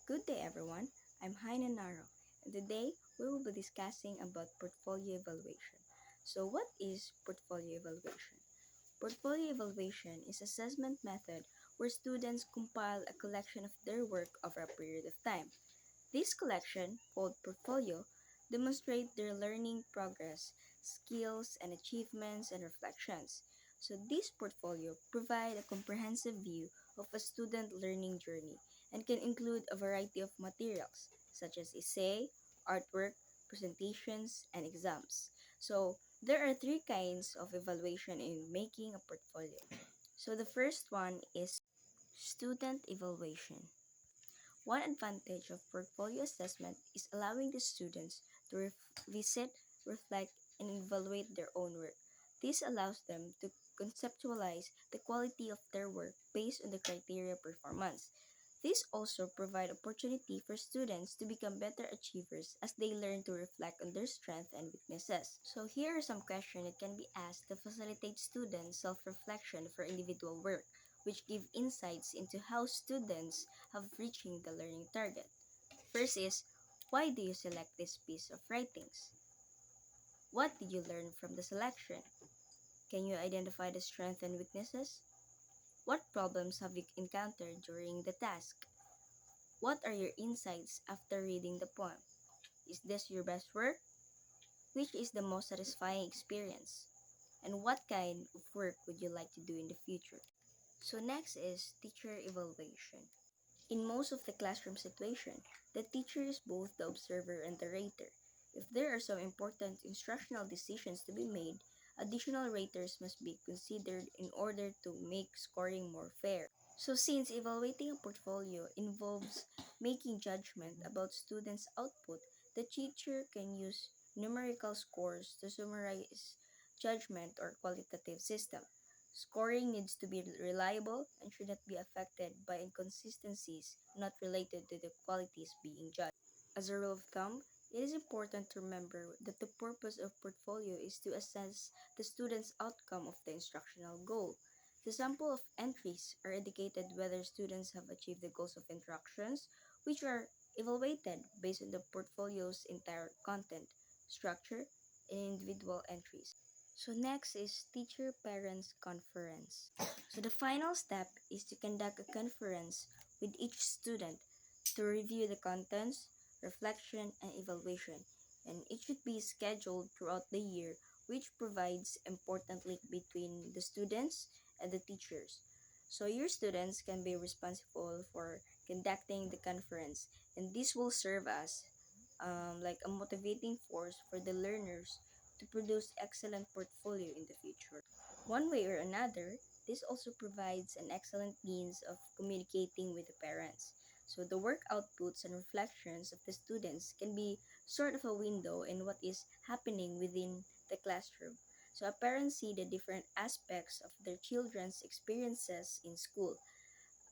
Good day everyone, I'm Haina Naro, and today we will be discussing about portfolio evaluation. So what is portfolio evaluation? Portfolio evaluation is assessment method where students compile a collection of their work over a period of time. This collection, called portfolio, demonstrate their learning progress, skills and achievements and reflections. So this portfolio provide a comprehensive view of a student learning journey and can include a variety of materials such as essay, artwork, presentations, and exams. So there are three kinds of evaluation in making a portfolio. So the first one is student evaluation. One advantage of portfolio assessment is allowing the students to visit, reflect, and evaluate their own work. This allows them to conceptualize the quality of their work based on the criteria performance. This also provide opportunity for students to become better achievers as they learn to reflect on their strengths and weaknesses. So here are some questions that can be asked to facilitate students' self-reflection for individual work, which give insights into how students have reaching the learning target. First is, why do you select this piece of writings? What did you learn from the selection? Can you identify the strengths and weaknesses? What problems have you encountered during the task? What are your insights after reading the poem? Is this your best work? Which is the most satisfying experience? And what kind of work would you like to do in the future? So next is teacher evaluation. In most of the classroom situation, the teacher is both the observer and the rater. If there are some important instructional decisions to be made, additional raters must be considered in order to make scoring more fair. So since evaluating a portfolio involves making judgment about students' output, the teacher can use numerical scores to summarize judgment or qualitative system. Scoring needs to be reliable and should not be affected by inconsistencies not related to the qualities being judged. As a rule of thumb, it is important to remember that the purpose of portfolio is to assess the student's outcome of the instructional goal. The sample of entries are indicated whether students have achieved the goals of instructions, which are evaluated based on the portfolio's entire content, structure, and individual entries. So next is teacher-parents conference. So the final step is to conduct a conference with each student to review the contents, reflection, and evaluation. And it should be scheduled throughout the year, which provides important link between the students and the teachers. So your students can be responsible for conducting the conference, and this will serve as like a motivating force for the learners to produce excellent portfolio in the future. One way or another, this also provides an excellent means of communicating with the parents. So the work outputs and reflections of the students can be sort of a window in what is happening within the classroom. So a parent see the different aspects of their children's experiences in school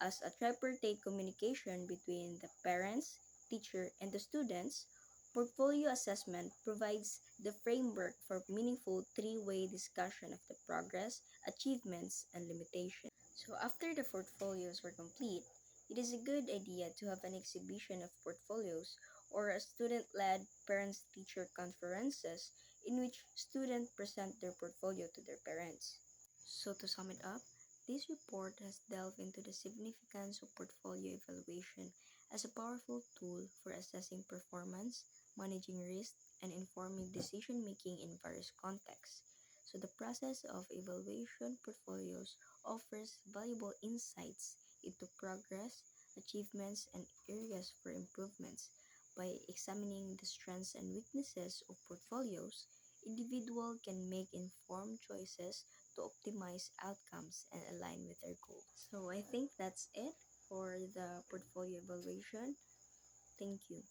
as a tripartite communication between the parents, teacher, and the students. Portfolio assessment provides the framework for meaningful three-way discussion of the progress, achievements, and limitations. So after the portfolios were complete, it is a good idea to have an exhibition of portfolios or a student-led parents-teacher conferences in which students present their portfolio to their parents. So to sum it up, this report has delved into the significance of portfolio evaluation as a powerful tool for assessing performance, managing risk, and informing decision making in various contexts. So the process of evaluation portfolios offers valuable insights into progress, achievements, and areas for improvements. By examining the strengths and weaknesses of portfolios, individual can make informed choices to optimize outcomes and align with their goals. So I think that's it for the portfolio evaluation. Thank you.